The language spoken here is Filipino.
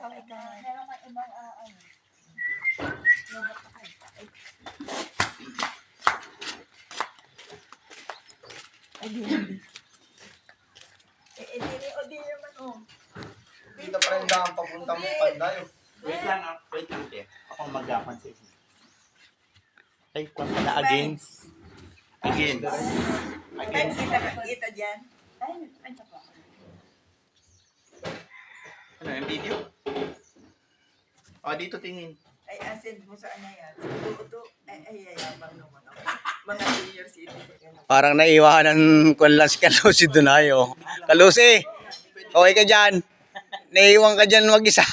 Meron kang ibang ano. Ay, di naman, oh. Dito pa rin daan papuntang Pandayo. Wait lang, te. Ako mag-gapan sa inyo. Ay, kung pala against. Against. Against. Kita dyan. Ay, ito po. Ano, yung video? O, dito tingin. Ay, asend mo sa ano yan. Ito, ay, yabang naman ako. Mga senior citizen. Parang naiwanan ko lang si Kalusi doon ayo. Kalusi, okay ka dyan? Naiwan ka dyan mag-isa.